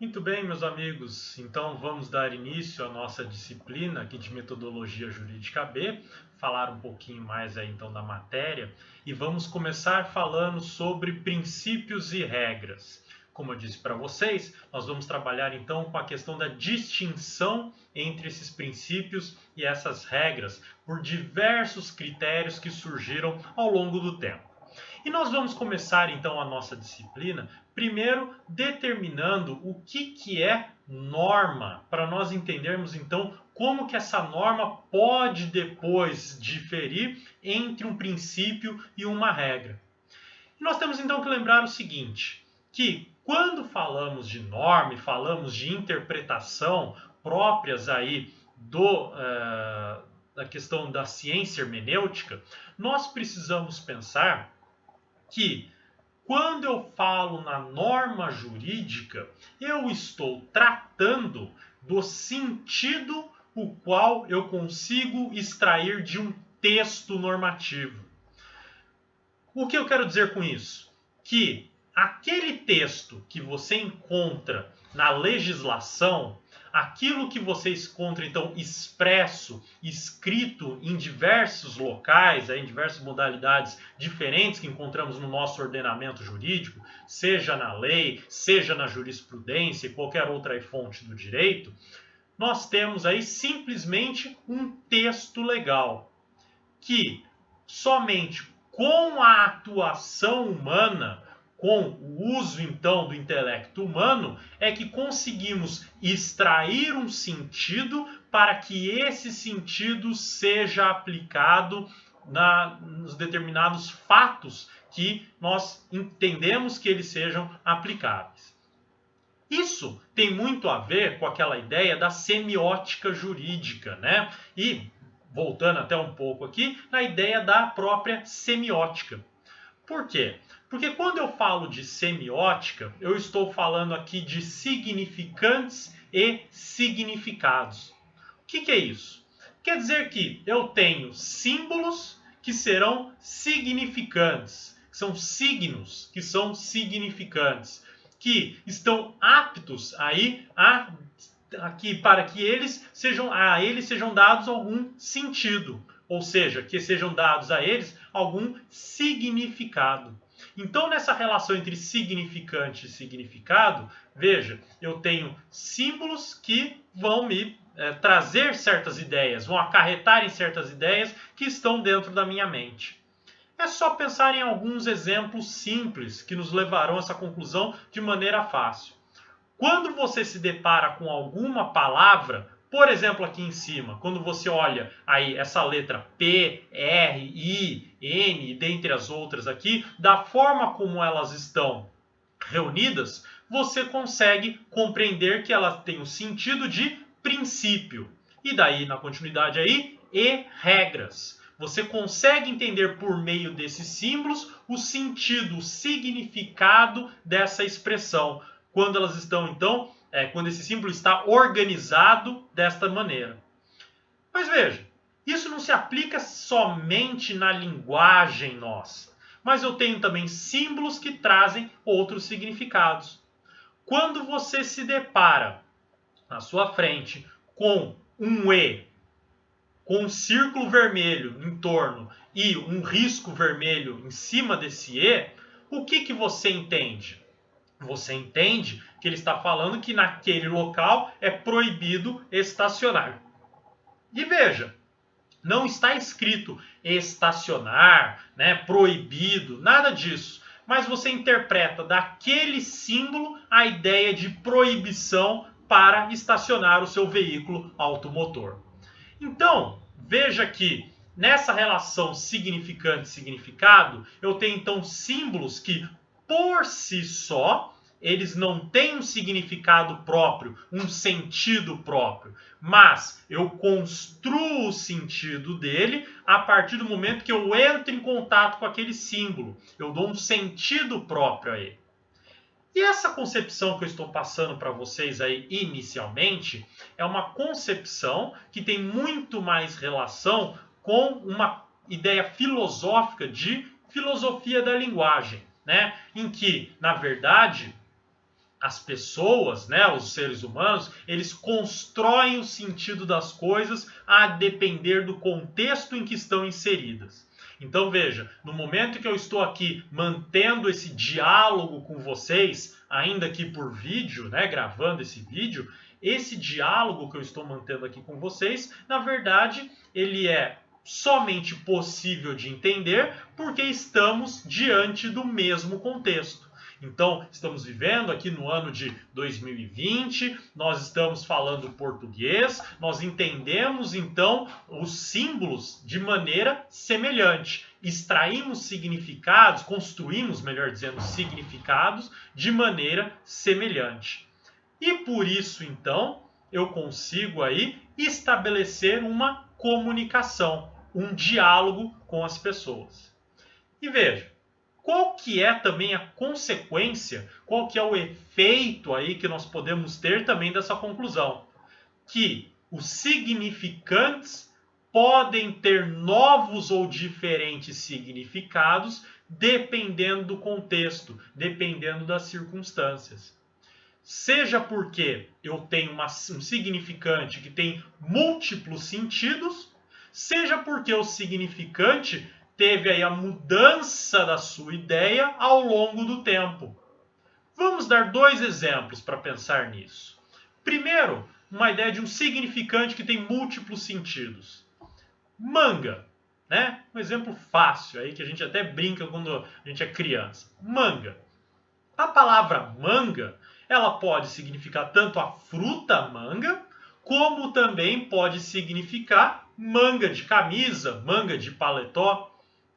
Muito bem, meus amigos. Então vamos dar início à nossa disciplina aqui de Metodologia Jurídica B, falar um pouquinho mais aí então da matéria e vamos começar falando sobre princípios e regras. Como eu disse para vocês, nós vamos trabalhar então com a questão da distinção entre esses princípios e essas regras por diversos critérios que surgiram ao longo do tempo. E nós vamos começar então a nossa disciplina, primeiro determinando o que é norma, para nós entendermos então como que essa norma pode depois diferir entre um princípio e uma regra. E nós temos então que lembrar o seguinte, que quando falamos de norma e falamos de interpretação próprias aí da questão da ciência hermenêutica, nós precisamos pensar que quando eu falo na norma jurídica, eu estou tratando do sentido o qual eu consigo extrair de um texto normativo. O que eu quero dizer com isso? Que aquele texto que você encontra na legislação, aquilo que você encontra então expresso, escrito em diversos locais, em diversas modalidades diferentes que encontramos no nosso ordenamento jurídico, seja na lei, seja na jurisprudência e qualquer outra fonte do direito, nós temos aí simplesmente um texto legal que somente com a atuação humana, com o uso então do intelecto humano, é que conseguimos extrair um sentido para que esse sentido seja aplicado nos determinados fatos que nós entendemos que eles sejam aplicáveis. Isso tem muito a ver com aquela ideia da semiótica jurídica, né? E voltando até um pouco aqui, na ideia da própria semiótica. Por quê? Porque quando eu falo de semiótica, eu estou falando aqui de significantes e significados. O que é isso? Quer dizer que eu tenho símbolos que serão significantes, que são signos que são significantes, que estão aptos aí aqui para que a eles sejam dados algum sentido, ou seja, que sejam dados a eles algum significado. Então, nessa relação entre significante e significado, veja, eu tenho símbolos que vão me trazer certas ideias, vão acarretar em certas ideias que estão dentro da minha mente. É só pensar em alguns exemplos simples que nos levarão a essa conclusão de maneira fácil. Quando você se depara com alguma palavra, por exemplo aqui em cima, quando você olha aí essa letra P, R, I, N, dentre as outras aqui, da forma como elas estão reunidas, você consegue compreender que elas têm o sentido de princípio. E daí, na continuidade aí, e regras. Você consegue entender por meio desses símbolos o sentido, o significado dessa expressão, quando elas estão, então, quando esse símbolo está organizado desta maneira. Mas veja, isso não se aplica somente na linguagem nossa, mas eu tenho também símbolos que trazem outros significados. Quando você se depara na sua frente com um E, com um círculo vermelho em torno e um risco vermelho em cima desse E, o que você entende? Você entende que ele está falando que naquele local é proibido estacionar. E veja, não está escrito estacionar, né, proibido, nada disso. Mas você interpreta daquele símbolo a ideia de proibição para estacionar o seu veículo automotor. Então, veja que nessa relação significante-significado, eu tenho então símbolos que, por si só, eles não têm um significado próprio, um sentido próprio, mas eu construo o sentido dele a partir do momento que eu entro em contato com aquele símbolo. Eu dou um sentido próprio a ele. E essa concepção que eu estou passando para vocês aí inicialmente é uma concepção que tem muito mais relação com uma ideia filosófica de filosofia da linguagem, né? Em que, na verdade, as pessoas, né, os seres humanos, eles constroem o sentido das coisas a depender do contexto em que estão inseridas. Então veja, no momento que eu estou aqui mantendo esse diálogo com vocês, ainda que por vídeo, né, gravando esse vídeo, esse diálogo que eu estou mantendo aqui com vocês, na verdade, ele é somente possível de entender porque estamos diante do mesmo contexto. Então, estamos vivendo aqui no ano de 2020, nós estamos falando português, nós entendemos então os símbolos de maneira semelhante. Extraímos significados, construímos, melhor dizendo, significados de maneira semelhante. E por isso, então, eu consigo aí estabelecer uma comunicação, um diálogo com as pessoas. E veja, qual que é também a consequência, qual que é o efeito aí que nós podemos ter também dessa conclusão? Que os significantes podem ter novos ou diferentes significados dependendo do contexto, dependendo das circunstâncias. Seja porque eu tenho um significante que tem múltiplos sentidos, seja porque o significante teve aí a mudança da sua ideia ao longo do tempo. Vamos dar 2 exemplos para pensar nisso. Primeiro, uma ideia de um significante que tem múltiplos sentidos. Manga, né? Um exemplo fácil aí que a gente até brinca quando a gente é criança. Manga. A palavra manga, ela pode significar tanto a fruta manga, como também pode significar manga de camisa, manga de paletó,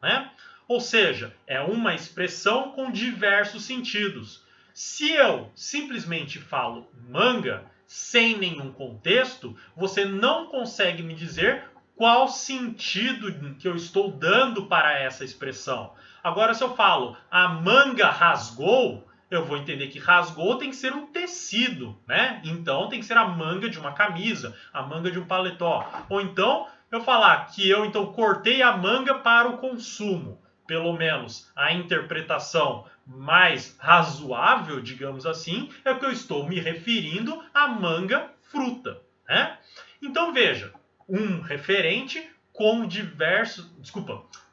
né? Ou seja, é uma expressão com diversos sentidos. Se eu simplesmente falo manga, sem nenhum contexto, você não consegue me dizer qual sentido que eu estou dando para essa expressão. Agora, se eu falo a manga rasgou, eu vou entender que rasgou tem que ser um tecido, né? Então tem que ser a manga de uma camisa, a manga de um paletó. Ou então eu falar que eu então cortei a manga para o consumo. Pelo menos a interpretação mais razoável, digamos assim, é que eu estou me referindo à manga fruta, né? Então veja, um referente com diversos,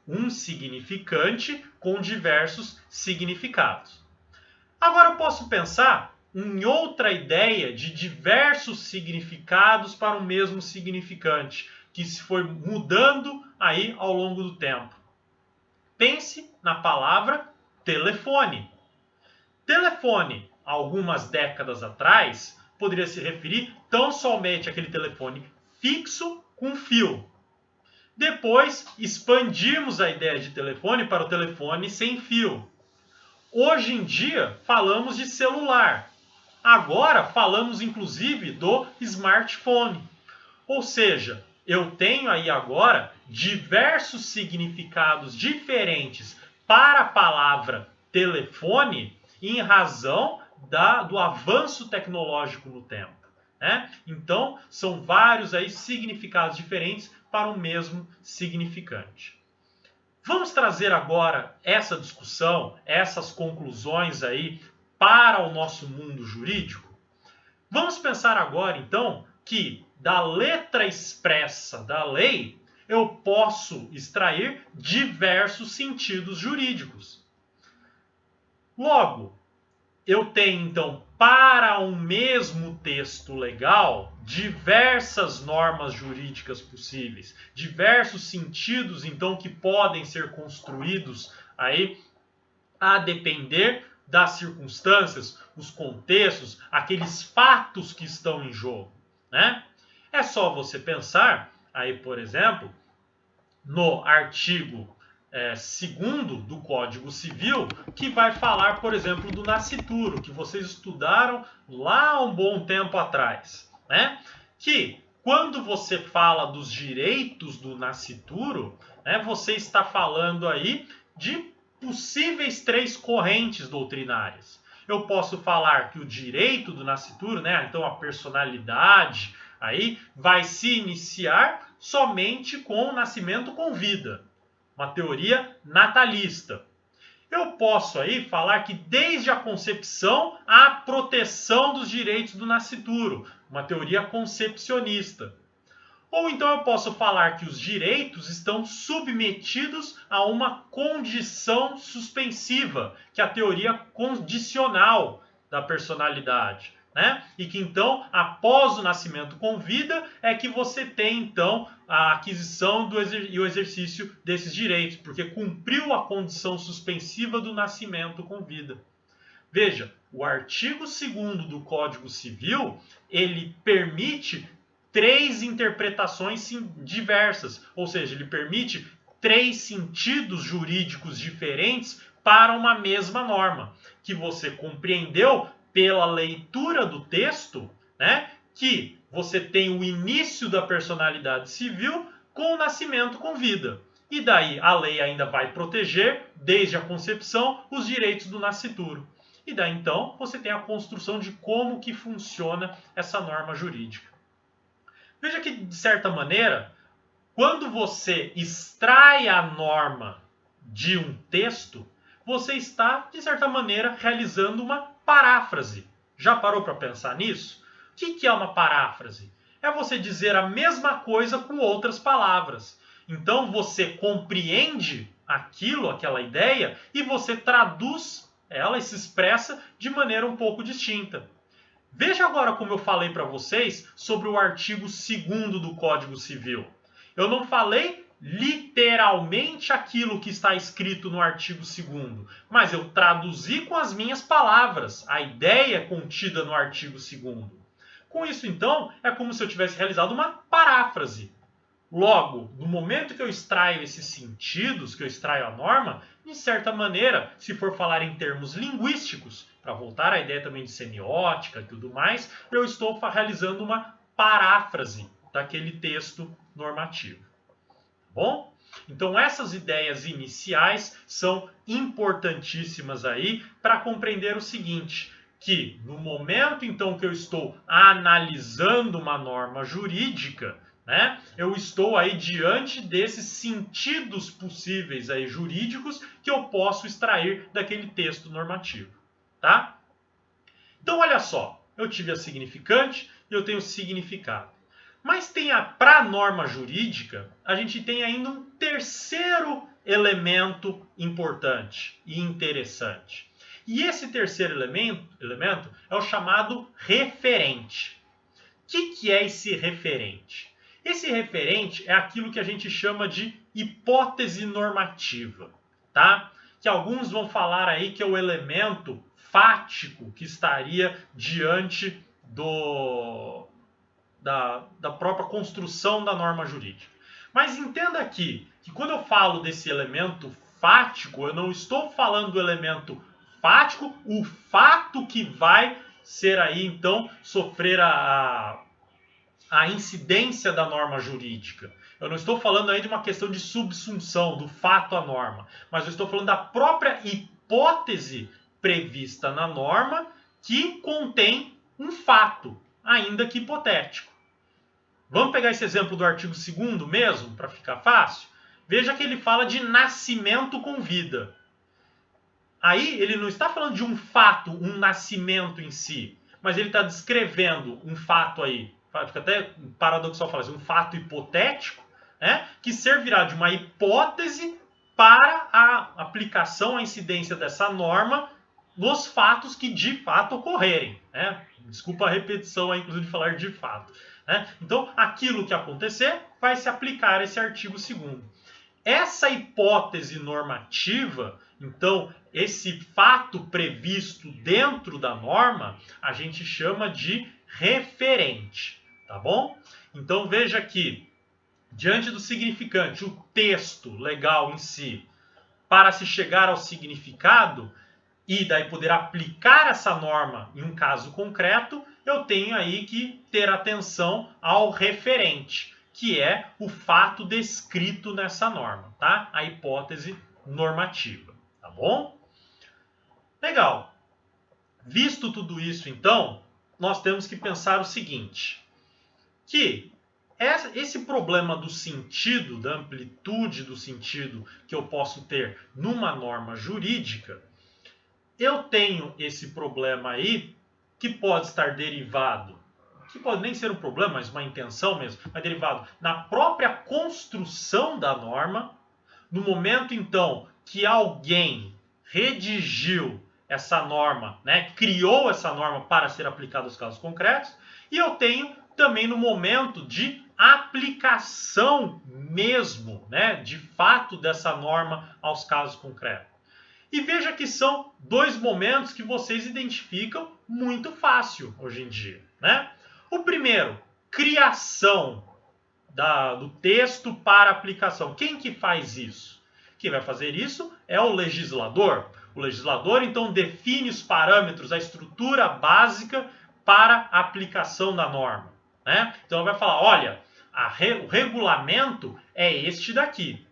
um significante com diversos significados. Agora eu posso pensar em outra ideia de diversos significados para o mesmo significante, que se foi mudando aí ao longo do tempo. Pense na palavra telefone. Telefone, algumas décadas atrás, poderia se referir tão somente àquele telefone fixo com fio. Depois, expandimos a ideia de telefone para o telefone sem fio. Hoje em dia, falamos de celular. Agora, falamos inclusive do smartphone. Ou seja, eu tenho aí agora diversos significados diferentes para a palavra telefone em razão do avanço tecnológico no tempo, né? Então, são vários aí significados diferentes para o mesmo significante. Vamos trazer agora essa discussão, essas conclusões aí para o nosso mundo jurídico? Vamos pensar agora, então, que da letra expressa da lei eu posso extrair diversos sentidos jurídicos. Logo, eu tenho, então, para um mesmo texto legal, diversas normas jurídicas possíveis, diversos sentidos, então, que podem ser construídos aí a depender das circunstâncias, os contextos, aqueles fatos que estão em jogo, né? É só você pensar aí, por exemplo, no artigo 2º do Código Civil, que vai falar, por exemplo, do nascituro, que vocês estudaram lá há um bom tempo atrás, né? Que quando você fala dos direitos do nascituro, né, você está falando aí de possíveis 3 correntes doutrinárias. Eu posso falar que o direito do nascituro, né, então a personalidade, aí vai se iniciar somente com o nascimento com vida. Uma teoria natalista. eu posso aí falar que desde a concepção há proteção dos direitos do nascituro, uma teoria concepcionista. Ou então eu posso falar que os direitos estão submetidos a uma condição suspensiva, que é a teoria condicional da personalidade, né? E que então, após o nascimento com vida, é que você tem então a aquisição e o exercício desses direitos, porque cumpriu a condição suspensiva do nascimento com vida. Veja, o artigo 2º do Código Civil, ele permite 3 interpretações diversas, ou seja, ele permite 3 sentidos jurídicos diferentes para uma mesma norma, que você compreendeu pela leitura do texto, né, que você tem o início da personalidade civil com o nascimento com vida. E daí a lei ainda vai proteger, desde a concepção, os direitos do nascituro. E daí então você tem a construção de como que funciona essa norma jurídica. Veja que, de certa maneira, quando você extrai a norma de um texto, você está, de certa maneira, realizando uma paráfrase. Já parou para pensar nisso? O que é uma paráfrase? É você dizer a mesma coisa com outras palavras. Então você compreende aquela ideia, e você traduz ela e se expressa de maneira um pouco distinta. Veja agora como eu falei para vocês sobre o artigo 2º do Código Civil. Eu não falei literalmente aquilo que está escrito no artigo 2º, mas eu traduzi com as minhas palavras a ideia contida no artigo 2º. Com isso, então, é como se eu tivesse realizado uma paráfrase. Logo, no momento que eu extraio esses sentidos, que eu extraio a norma, de certa maneira, se for falar em termos linguísticos, para voltar à ideia também de semiótica e tudo mais, eu estou realizando uma paráfrase daquele texto normativo. Tá bom? Então essas ideias iniciais são importantíssimas aí para compreender o seguinte, que no momento então que eu estou analisando uma norma jurídica, né, eu estou aí diante desses sentidos possíveis aí jurídicos que eu posso extrair daquele texto normativo, tá? Então olha só, eu tive a significante e eu tenho o significado. Mas para a norma jurídica, a gente tem ainda um terceiro elemento importante e interessante. E esse terceiro elemento é o chamado referente. O que é esse referente? Esse referente é aquilo que a gente chama de hipótese normativa, tá? Que alguns vão falar aí que é o elemento fático que estaria diante da própria construção da norma jurídica. Mas entenda aqui que quando eu falo desse elemento fático, eu não estou falando do elemento fático, o fato que vai ser aí então sofrer a incidência da norma jurídica. Eu não estou falando aí de uma questão de subsunção do fato à norma, mas eu estou falando da própria hipótese prevista na norma que contém um fato, ainda que hipotético. Vamos pegar esse exemplo do artigo 2º mesmo, para ficar fácil? Veja que ele fala de nascimento com vida. Aí ele não está falando de um fato, um nascimento em si, mas ele está descrevendo um fato aí, fica até paradoxal falar assim, um fato hipotético, né, que servirá de uma hipótese para a aplicação, a incidência dessa norma nos fatos que de fato ocorrerem. Né? Desculpa a repetição aí, inclusive, de falar de fato. Né? Então, aquilo que acontecer vai se aplicar esse artigo 2º. Essa hipótese normativa, então, esse fato previsto dentro da norma, a gente chama de referente. Tá bom? Então veja que, diante do significante, o texto legal em si, para se chegar ao significado e daí poder aplicar essa norma em um caso concreto, eu tenho aí que ter atenção ao referente, que é o fato descrito nessa norma, tá? A hipótese normativa, tá bom? Legal. Visto tudo isso, então, nós temos que pensar o seguinte, que esse problema do sentido, da amplitude do sentido que eu posso ter numa norma jurídica, eu tenho esse problema aí que pode estar derivado, que pode nem ser um problema, mas uma intenção mesmo, mas derivado na própria construção da norma, no momento então que alguém redigiu essa norma, né, criou essa norma para ser aplicada aos casos concretos, e eu tenho também no momento de aplicação mesmo, né, de fato dessa norma aos casos concretos. E veja que são dois momentos que vocês identificam muito fácil hoje em dia, né? O primeiro, criação do texto para aplicação. Quem que faz isso? Quem vai fazer isso é o legislador. O legislador, então, define os parâmetros, a estrutura básica para a aplicação da norma, né? Então, ele vai falar, olha, o regulamento é este daqui.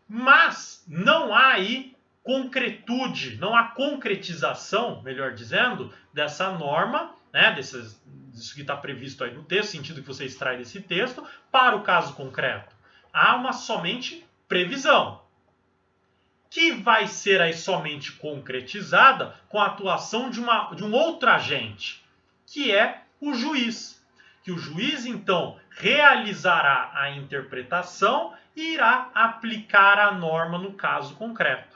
Mas não há aí concretude, não há concretização, melhor dizendo, dessa norma, né, disso que está previsto aí no texto, sentido que você extrai desse texto, para o caso concreto. Há somente previsão, que vai ser aí somente concretizada com a atuação de um outro agente, que é o juiz. Que o juiz, então, realizará a interpretação e irá aplicar a norma no caso concreto.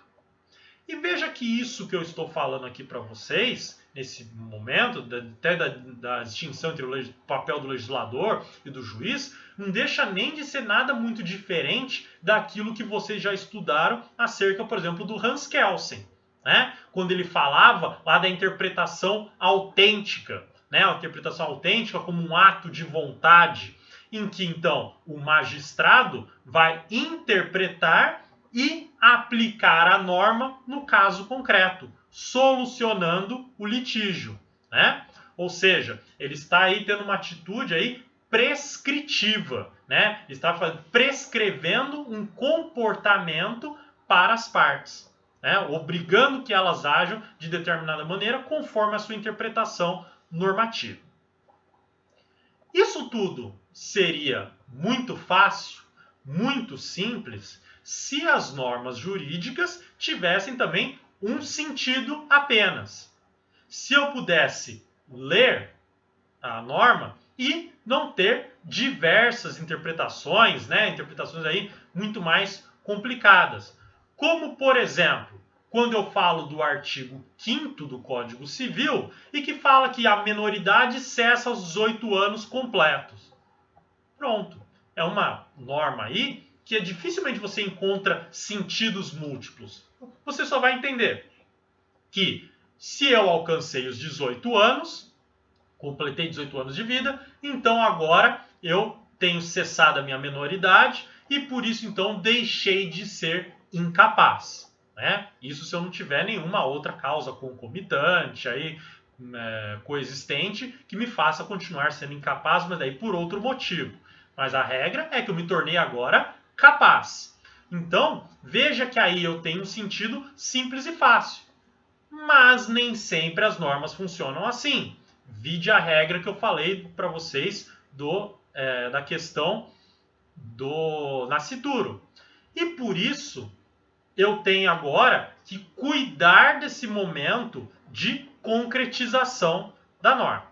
E veja que isso que eu estou falando aqui para vocês, nesse momento, até da distinção entre o papel do legislador e do juiz, não deixa nem de ser nada muito diferente daquilo que vocês já estudaram acerca, por exemplo, do Hans Kelsen, né? Quando ele falava lá da interpretação autêntica, né? A interpretação autêntica como um ato de vontade, em que, então, o magistrado vai interpretar e aplicar a norma no caso concreto, solucionando o litígio, né? Ou seja, ele está aí tendo uma atitude aí prescritiva, né? Ele está prescrevendo um comportamento para as partes, né? Obrigando que elas ajam de determinada maneira conforme a sua interpretação normativa. Isso tudo seria muito fácil, muito simples, se as normas jurídicas tivessem também um sentido apenas. Se eu pudesse ler a norma e não ter diversas interpretações, né, interpretações aí muito mais complicadas. Como, por exemplo, quando eu falo do artigo 5º do Código Civil e que fala que a menoridade cessa aos 18 anos completos. Pronto, é uma norma aí que dificilmente você encontra sentidos múltiplos. Você só vai entender que se eu alcancei os 18 anos, completei 18 anos de vida, então agora eu tenho cessado a minha menoridade e por isso então deixei de ser incapaz, né? Isso se eu não tiver nenhuma outra causa concomitante aí, coexistente que me faça continuar sendo incapaz, mas daí por outro motivo. Mas a regra é que eu me tornei agora capaz. Então, veja que aí eu tenho um sentido simples e fácil. Mas nem sempre as normas funcionam assim. Vide a regra que eu falei para vocês da questão do nascituro. E por isso, eu tenho agora que cuidar desse momento de concretização da norma.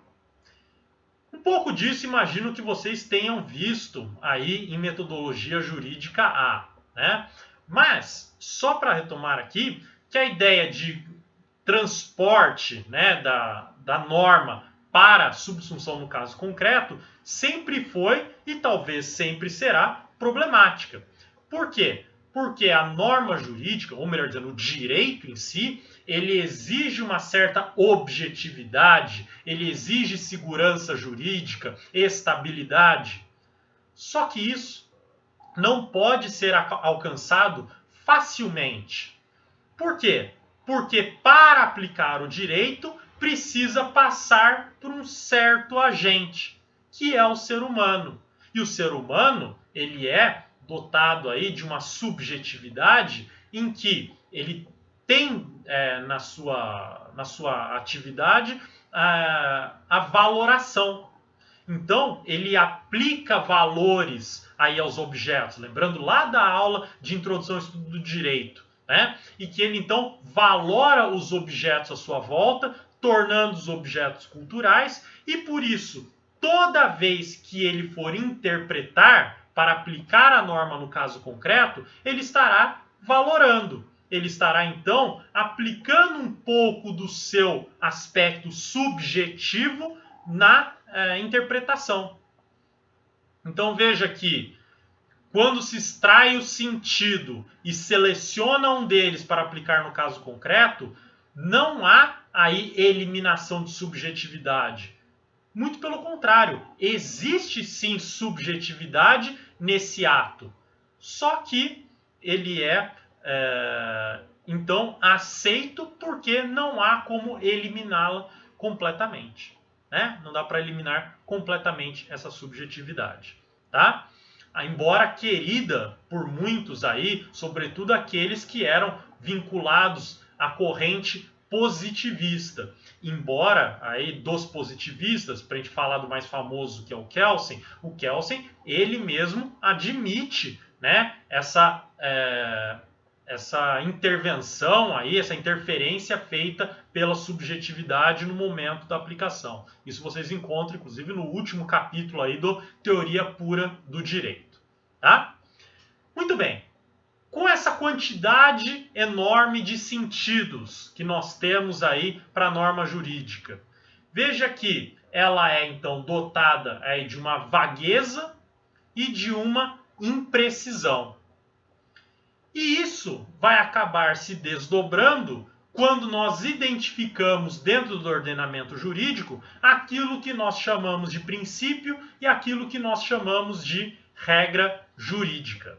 Um pouco disso imagino que vocês tenham visto aí em metodologia jurídica A, né? Mas, só para retomar aqui, que a ideia de transporte, né, da norma para a subsunção no caso concreto sempre foi e talvez sempre será problemática. Por quê? Porque a norma jurídica, ou melhor dizendo, o direito em si, ele exige uma certa objetividade, ele exige segurança jurídica, estabilidade. Só que isso não pode ser alcançado facilmente. Por quê? Porque para aplicar o direito precisa passar por um certo agente, que é o ser humano. E o ser humano, ele é dotado aí de uma subjetividade em que ele tem na sua atividade a valoração. Então, ele aplica valores aí aos objetos, lembrando lá da aula de introdução ao estudo do direito, né? E que ele então valora os objetos à sua volta, tornando os objetos culturais, e por isso, toda vez que ele for interpretar para aplicar a norma no caso concreto, ele estará valorando. Ele estará então aplicando um pouco do seu aspecto subjetivo na interpretação. Então veja que quando se extrai o sentido e seleciona um deles para aplicar no caso concreto, não há aí eliminação de subjetividade. Muito pelo contrário, existe sim subjetividade nesse ato. Só que ele então aceito porque não há como eliminá-la completamente. Né? Não dá para eliminar completamente essa subjetividade. Tá? Embora querida por muitos aí, sobretudo aqueles que eram vinculados à corrente positivista. Embora aí dos positivistas, para a gente falar do mais famoso que é o Kelsen, ele mesmo admite, né, essa intervenção aí, essa interferência feita pela subjetividade no momento da aplicação. Isso vocês encontram, inclusive, no último capítulo aí do Teoria Pura do Direito. Tá? Muito bem. Com essa quantidade enorme de sentidos que nós temos aí para a norma jurídica, veja que ela é, então, dotada aí de uma vagueza e de uma imprecisão. E isso vai acabar se desdobrando quando nós identificamos dentro do ordenamento jurídico aquilo que nós chamamos de princípio e aquilo que nós chamamos de regra jurídica.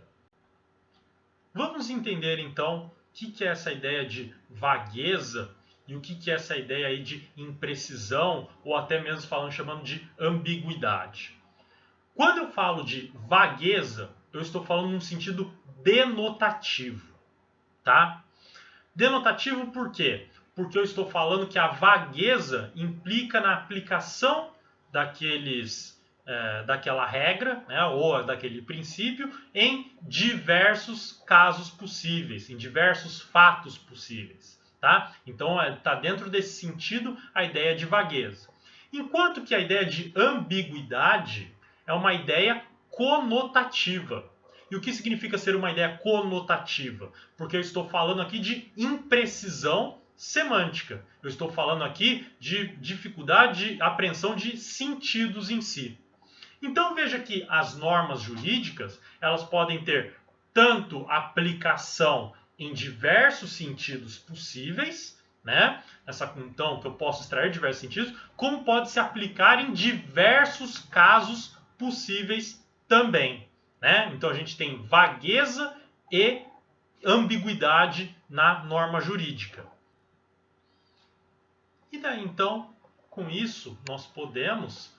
Vamos entender então o que é essa ideia de vagueza e o que é essa ideia aí de imprecisão ou até mesmo chamando de ambiguidade. Quando eu falo de vagueza, eu estou falando num sentido denotativo, tá? Denotativo por quê? Porque eu estou falando que a vagueza implica na aplicação daquela regra, né, ou daquele princípio, em diversos casos possíveis, em diversos fatos possíveis. Tá? Então, está dentro desse sentido a ideia de vagueza. Enquanto que a ideia de ambiguidade é uma ideia conotativa. E o que significa ser uma ideia conotativa? Porque eu estou falando aqui de imprecisão semântica. Eu estou falando aqui de dificuldade de apreensão de sentidos em si. Então veja que as normas jurídicas, elas podem ter tanto aplicação em diversos sentidos possíveis, né? Então, que eu posso extrair diversos sentidos, como pode se aplicar em diversos casos possíveis também. Né? Então a gente tem vagueza e ambiguidade na norma jurídica. E daí então, com isso, nós podemos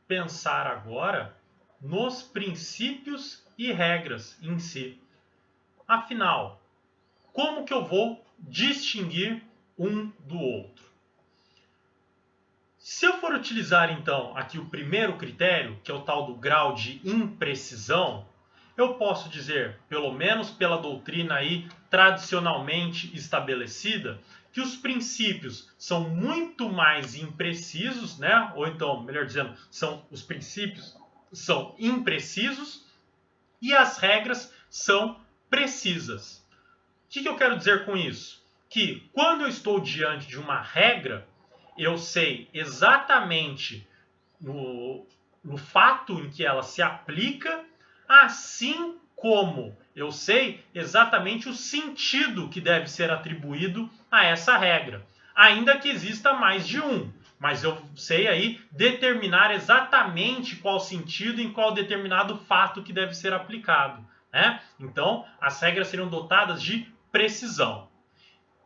pensar agora nos princípios e regras em si. Afinal, como que eu vou distinguir um do outro? Se eu for utilizar então aqui o primeiro critério, que é o tal do grau de imprecisão, eu posso dizer, pelo menos pela doutrina aí tradicionalmente estabelecida, que os princípios são muito mais imprecisos, né? Ou então, melhor dizendo, os princípios são imprecisos e as regras são precisas. O que eu quero dizer com isso? Que quando eu estou diante de uma regra, eu sei exatamente no fato em que ela se aplica, assim como eu sei exatamente o sentido que deve ser atribuído a essa regra. Ainda que exista mais de um, mas eu sei aí determinar exatamente qual sentido em qual determinado fato que deve ser aplicado. Né? Então, as regras seriam dotadas de precisão.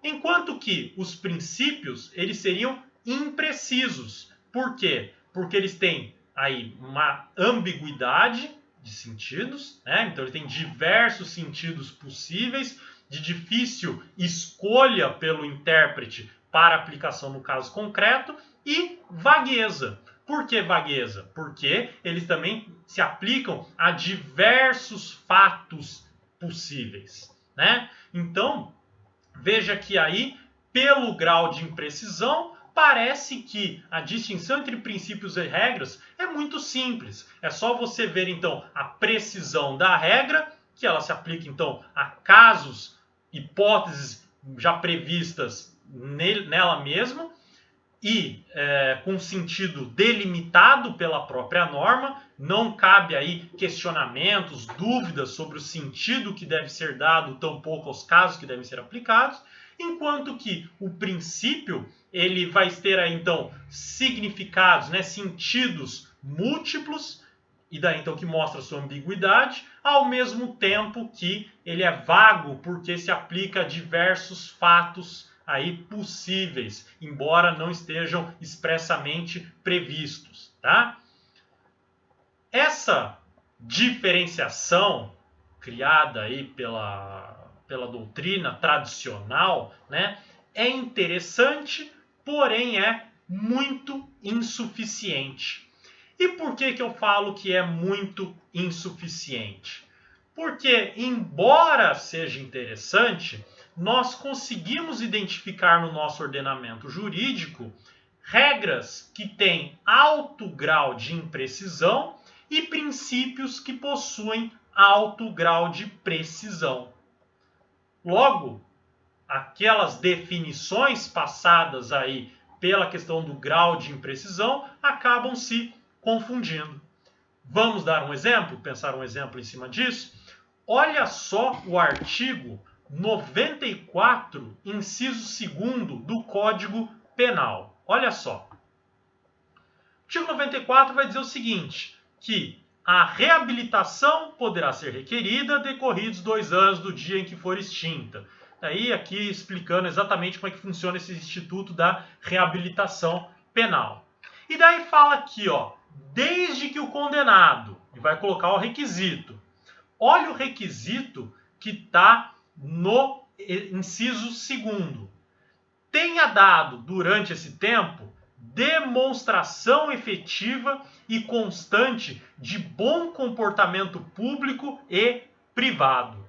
Enquanto que os princípios, eles seriam imprecisos. Por quê? Porque eles têm aí uma ambiguidade de sentidos, né? Então ele tem diversos sentidos possíveis, de difícil escolha pelo intérprete para aplicação no caso concreto, e vagueza, Por que vagueza? Porque eles também se aplicam a diversos fatos possíveis, né? Então, veja que aí, pelo grau de imprecisão, parece que a distinção entre princípios e regras é muito simples. É só você ver, então, a precisão da regra, que ela se aplica, então, a casos, hipóteses já previstas nela mesma, e com sentido delimitado pela própria norma, não cabe aí questionamentos, dúvidas sobre o sentido que deve ser dado, tampouco aos casos que devem ser aplicados, enquanto que o princípio ele vai ter aí, então, significados, né, sentidos múltiplos, e daí então que mostra a sua ambiguidade, ao mesmo tempo que ele é vago porque se aplica a diversos fatos aí possíveis, embora não estejam expressamente previstos, tá? Essa diferenciação criada aí pela doutrina tradicional, né, é interessante, porém é muito insuficiente. E por que eu falo que é muito insuficiente? Porque, embora seja interessante, nós conseguimos identificar no nosso ordenamento jurídico regras que têm alto grau de imprecisão e princípios que possuem alto grau de precisão. Logo, aquelas definições passadas aí pela questão do grau de imprecisão acabam se confundindo. Vamos dar um exemplo? Pensar um exemplo em cima disso? Olha só o artigo 94, inciso 2º do Código Penal. Olha só. O artigo 94 vai dizer o seguinte, que a reabilitação poderá ser requerida decorridos 2 anos do dia em que for extinta. Daí aqui explicando exatamente como é que funciona esse instituto da reabilitação penal. E daí fala aqui, ó, desde que o condenado, e vai colocar o requisito. Olha o requisito que está no inciso 2º. Tenha dado, durante esse tempo, demonstração efetiva e constante de bom comportamento público e privado.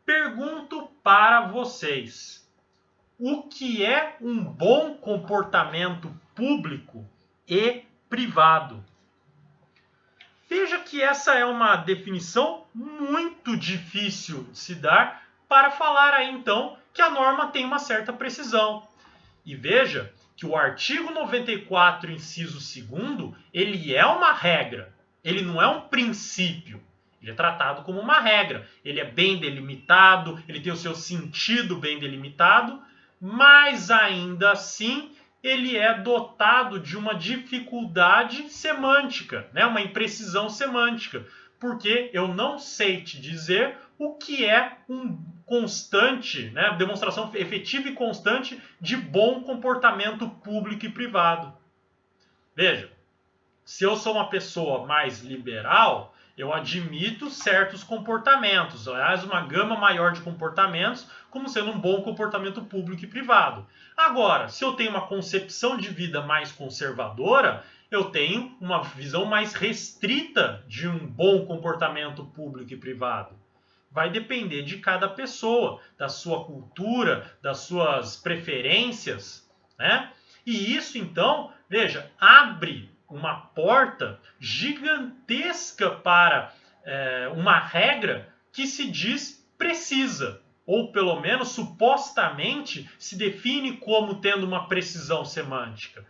Pergunto para vocês, o que é um bom comportamento público e privado? Veja que essa é uma definição muito difícil de se dar para falar aí então que a norma tem uma certa precisão. E veja que o artigo 94, inciso 2º, ele é uma regra, ele não é um princípio. Ele é tratado como uma regra, ele é bem delimitado, ele tem o seu sentido bem delimitado, mas ainda assim ele é dotado de uma dificuldade semântica, né? Uma imprecisão semântica, porque eu não sei te dizer o que é um constante, né? Demonstração efetiva e constante de bom comportamento público e privado. Veja, se eu sou uma pessoa mais liberal, eu admito certos comportamentos, aliás, uma gama maior de comportamentos, como sendo um bom comportamento público e privado. Agora, se eu tenho uma concepção de vida mais conservadora, eu tenho uma visão mais restrita de um bom comportamento público e privado. Vai depender de cada pessoa, da sua cultura, das suas preferências, né? E isso, então, veja, abre uma porta gigantesca para uma regra que se diz precisa, ou pelo menos supostamente se define como tendo uma precisão semântica.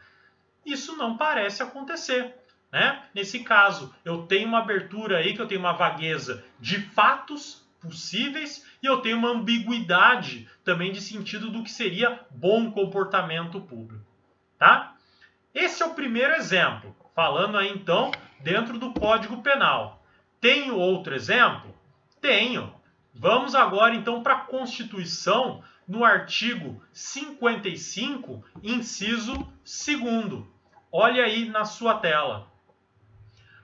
Isso não parece acontecer, né? Nesse caso, eu tenho uma abertura aí, que eu tenho uma vagueza de fatos possíveis e eu tenho uma ambiguidade também de sentido do que seria bom comportamento público, tá? Esse é o primeiro exemplo, falando aí então dentro do Código Penal. Tenho outro exemplo? Tenho. Vamos agora então para a Constituição, no artigo 55, inciso 2º. Olha aí na sua tela.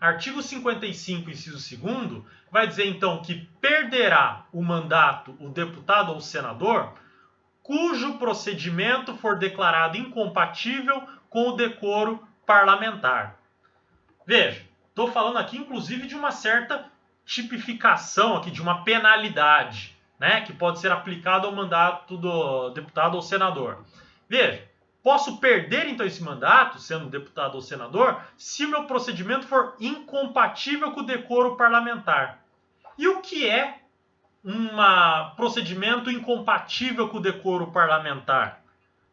Artigo 55, inciso 2º, vai dizer então que perderá o mandato o deputado ou senador cujo procedimento for declarado incompatível com o decoro parlamentar. Veja, estou falando aqui inclusive de uma certa tipificação aqui, de uma penalidade, né, que pode ser aplicada ao mandato do deputado ou senador. Veja, posso perder então esse mandato, sendo deputado ou senador, se o meu procedimento for incompatível com o decoro parlamentar. E o que é um procedimento incompatível com o decoro parlamentar?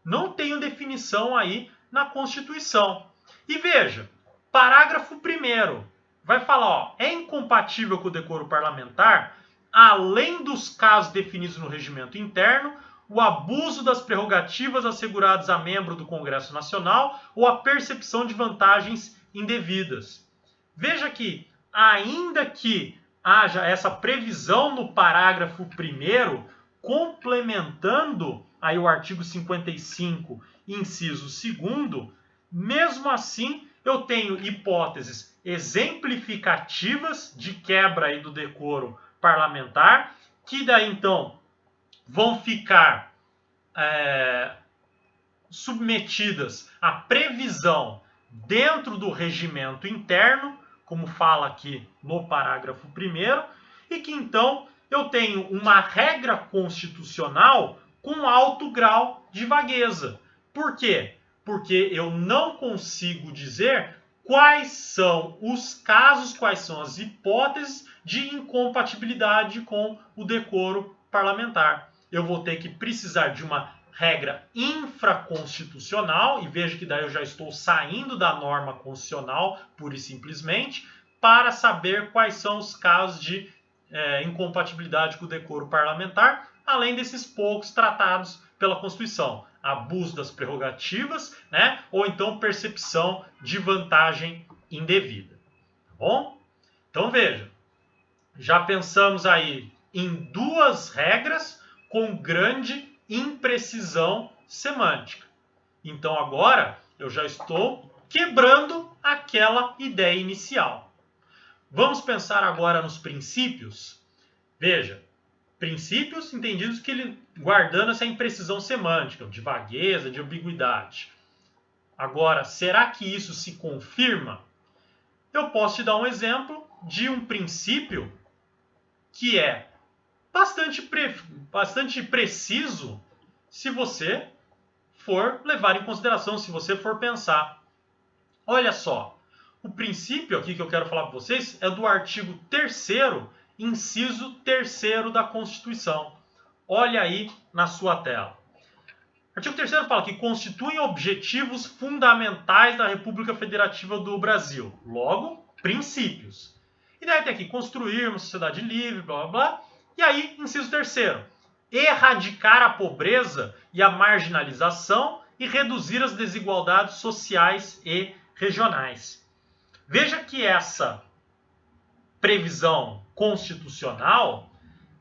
Não tenho definição aí na Constituição. E veja, parágrafo 1º vai falar, ó, é incompatível com o decoro parlamentar, além dos casos definidos no regimento interno, o abuso das prerrogativas asseguradas a membro do Congresso Nacional ou a percepção de vantagens indevidas. Veja que, ainda que haja essa previsão no parágrafo 1º, complementando aí o artigo 55, inciso 2º, mesmo assim eu tenho hipóteses exemplificativas de quebra aí do decoro parlamentar, que daí então vão ficar submetidas à previsão dentro do regimento interno, como fala aqui no parágrafo 1º, e que então eu tenho uma regra constitucional com alto grau de vagueza. Por quê? Porque eu não consigo dizer quais são os casos, quais são as hipóteses de incompatibilidade com o decoro parlamentar. Eu vou ter que precisar de uma regra infraconstitucional, e veja que daí eu já estou saindo da norma constitucional, pura e simplesmente, para saber quais são os casos de incompatibilidade com o decoro parlamentar, além desses poucos tratados pela Constituição. Abuso das prerrogativas, né? Ou então percepção de vantagem indevida. Tá bom? Então veja, já pensamos aí em duas regras com grande imprecisão semântica. Então agora eu já estou quebrando aquela ideia inicial. Vamos pensar agora nos princípios. Veja, princípios entendidos que ele guardando essa imprecisão semântica, de vagueza, de ambiguidade. Agora, será que isso se confirma? Eu posso te dar um exemplo de um princípio que é bastante preciso se você for levar em consideração, se você for pensar. Olha só, o princípio aqui que eu quero falar para vocês é do artigo 3º, inciso 3º da Constituição. Olha aí na sua tela. O artigo 3º fala que constituem objetivos fundamentais da República Federativa do Brasil. Logo, princípios. E daí tem aqui, construir uma sociedade livre, blá blá blá. E aí, inciso 3º, erradicar a pobreza e a marginalização e reduzir as desigualdades sociais e regionais. Veja que essa previsão constitucional,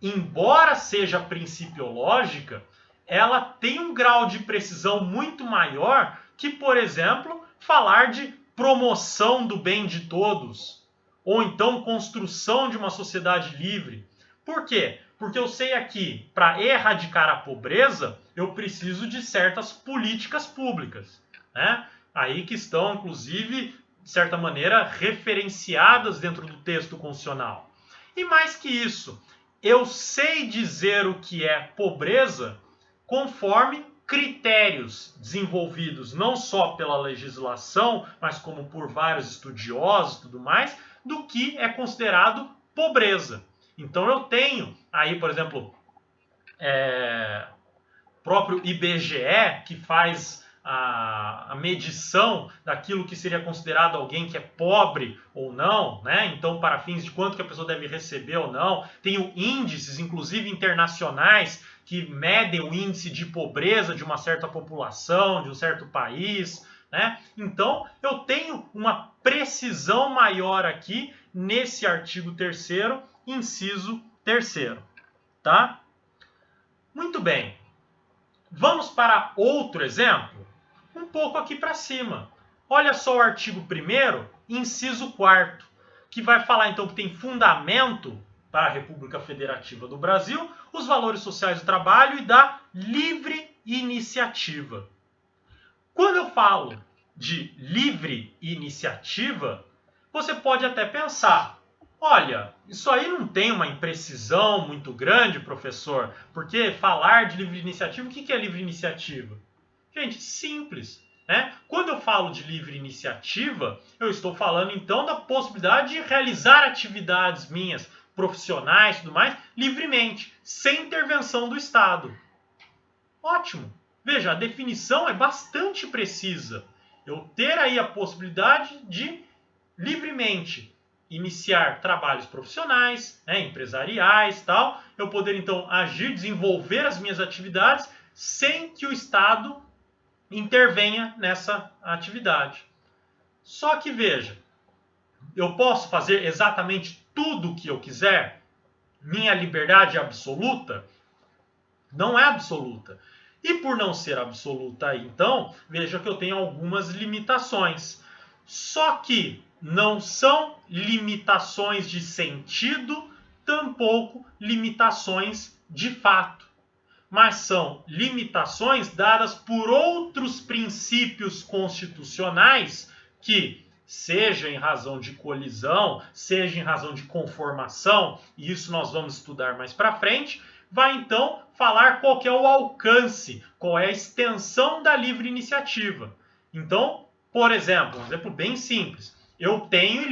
embora seja principiológica, ela tem um grau de precisão muito maior que, por exemplo, falar de promoção do bem de todos, ou então construção de uma sociedade livre. Por quê? Porque eu sei aqui, para erradicar a pobreza, eu preciso de certas políticas públicas, né? Aí que estão, inclusive, de certa maneira, referenciadas dentro do texto constitucional. E mais que isso, eu sei dizer o que é pobreza conforme critérios desenvolvidos não só pela legislação, mas como por vários estudiosos e tudo mais, do que é considerado pobreza. Então eu tenho aí, por exemplo, próprio IBGE, que faz a medição daquilo que seria considerado alguém que é pobre ou não, né? Então, para fins de quanto que a pessoa deve receber ou não. Tenho índices, inclusive internacionais, que medem o índice de pobreza de uma certa população, de um certo país, né? Então, eu tenho uma precisão maior aqui nesse artigo 3º, inciso 3º, tá? Muito bem. Vamos para outro exemplo? Um pouco aqui para cima. Olha só o artigo 1º, inciso 4º, que vai falar então que tem fundamento para a República Federativa do Brasil os valores sociais do trabalho e da livre iniciativa. Quando eu falo de livre iniciativa, você pode até pensar, olha, isso aí não tem uma imprecisão muito grande, professor, porque falar de livre iniciativa, o que é livre iniciativa? Gente, simples, né? Quando eu falo de livre iniciativa, eu estou falando então da possibilidade de realizar atividades minhas, profissionais e tudo mais, livremente, sem intervenção do Estado. Ótimo! Veja, a definição é bastante precisa. Eu ter aí a possibilidade de livremente iniciar trabalhos profissionais, né, empresariais, tal, eu poder então agir, desenvolver as minhas atividades sem que o Estado intervenha nessa atividade. Só que veja, eu posso fazer exatamente tudo o que eu quiser? Minha liberdade é absoluta? Não é absoluta. E por não ser absoluta, então, veja que eu tenho algumas limitações. Só que não são limitações de sentido, tampouco limitações de fato. Mas são limitações dadas por outros princípios constitucionais que, seja em razão de colisão, seja em razão de conformação, e isso nós vamos estudar mais para frente, vai então falar qual que é o alcance, qual é a extensão da livre iniciativa. Então, por exemplo, um exemplo bem simples, eu tenho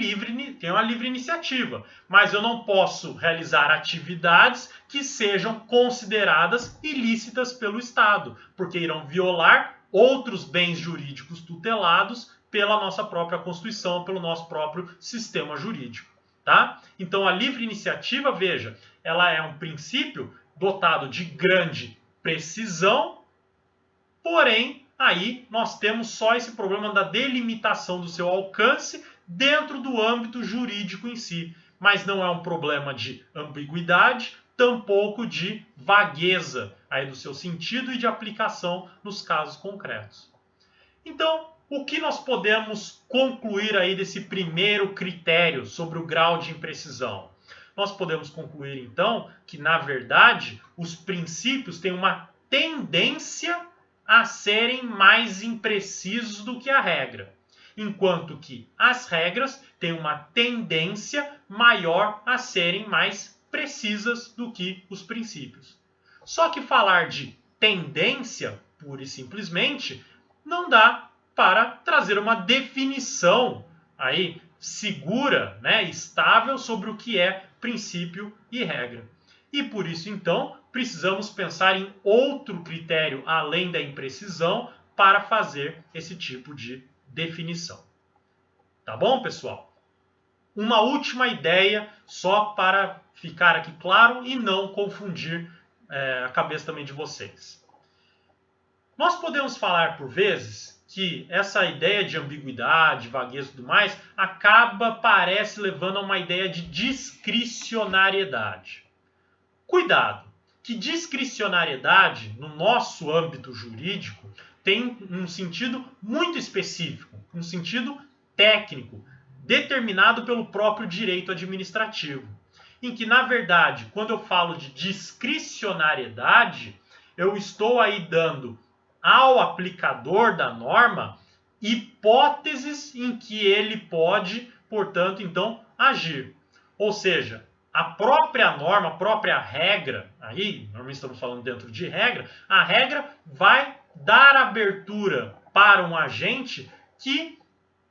a livre iniciativa, mas eu não posso realizar atividades que sejam consideradas ilícitas pelo Estado, porque irão violar outros bens jurídicos tutelados pela nossa própria Constituição, pelo nosso próprio sistema jurídico. Tá? Então, a livre iniciativa, veja, ela é um princípio dotado de grande precisão, porém, aí nós temos só esse problema da delimitação do seu alcance dentro do âmbito jurídico em si. Mas não é um problema de ambiguidade, tampouco de vagueza aí do seu sentido e de aplicação nos casos concretos. Então, o que nós podemos concluir aí desse primeiro critério sobre o grau de imprecisão? Nós podemos concluir, então, que, na verdade, os princípios têm uma tendência a serem mais imprecisos do que a regra, enquanto que as regras têm uma tendência maior a serem mais precisas do que os princípios. Só que falar de tendência, pura e simplesmente, não dá para trazer uma definição aí segura, né, estável sobre o que é princípio e regra. E por isso, então, precisamos pensar em outro critério além da imprecisão para fazer esse tipo de definição. Tá bom, pessoal? Uma última ideia, só para ficar aqui claro e não confundir a cabeça também de vocês. Nós podemos falar, por vezes, que essa ideia de ambiguidade, vagueza e tudo mais, parece levando a uma ideia de discricionariedade. Cuidado, que discricionariedade, no nosso âmbito jurídico, tem um sentido muito específico, um sentido técnico, determinado pelo próprio direito administrativo. Em que, na verdade, quando eu falo de discricionariedade, eu estou aí dando ao aplicador da norma hipóteses em que ele pode, portanto, então, agir. Ou seja, a própria norma, a própria regra, aí, normalmente estamos falando dentro de regra, a regra vai dar abertura para um agente que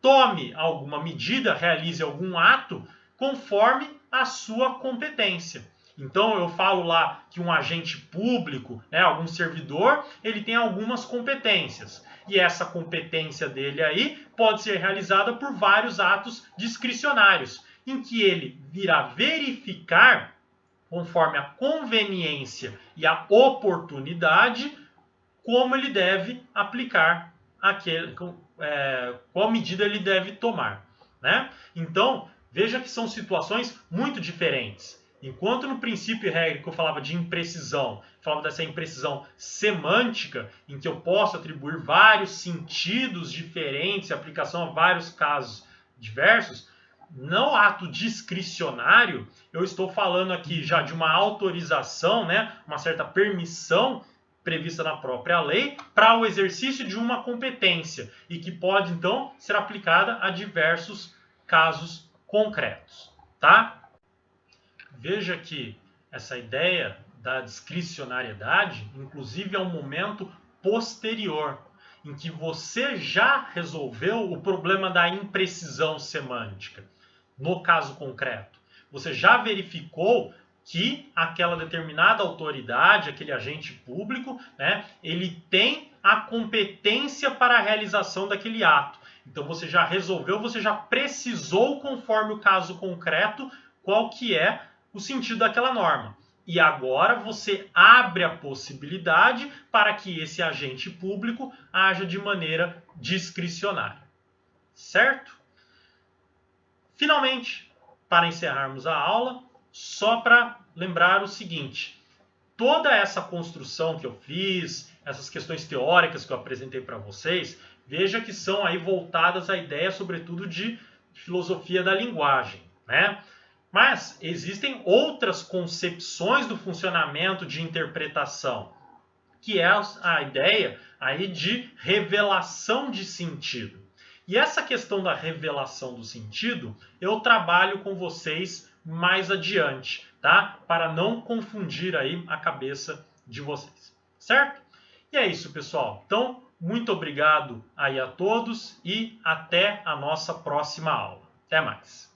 tome alguma medida, realize algum ato conforme a sua competência. Então eu falo lá que um agente público, né, algum servidor, ele tem algumas competências. E essa competência dele aí pode ser realizada por vários atos discricionários, em que ele virá verificar, conforme a conveniência e a oportunidade, como ele deve aplicar qual medida ele deve tomar. Né? Então, veja que são situações muito diferentes. Enquanto no princípio e regra que eu falava de imprecisão, falava dessa imprecisão semântica, em que eu posso atribuir vários sentidos diferentes, aplicação a vários casos diversos, no ato discricionário, eu estou falando aqui já de uma autorização, né, uma certa permissão prevista na própria lei para o exercício de uma competência e que pode, então, ser aplicada a diversos casos concretos, tá? Veja que essa ideia da discricionariedade, inclusive, é um momento posterior, em que você já resolveu o problema da imprecisão semântica. No caso concreto, você já verificou que aquela determinada autoridade, aquele agente público, né, ele tem a competência para a realização daquele ato. Então você já resolveu, você já precisou, conforme o caso concreto, qual que é o sentido daquela norma. E agora você abre a possibilidade para que esse agente público haja de maneira discricionária. Certo? Finalmente, para encerrarmos a aula, só para lembrar o seguinte: toda essa construção que eu fiz, essas questões teóricas que eu apresentei para vocês, veja que são aí voltadas à ideia, sobretudo, de filosofia da linguagem, né? Mas existem outras concepções do funcionamento de interpretação, que é a ideia aí de revelação de sentido. E essa questão da revelação do sentido, eu trabalho com vocês mais adiante, tá? Para não confundir aí a cabeça de vocês, certo? E é isso, pessoal. Então, muito obrigado aí a todos e até a nossa próxima aula. Até mais!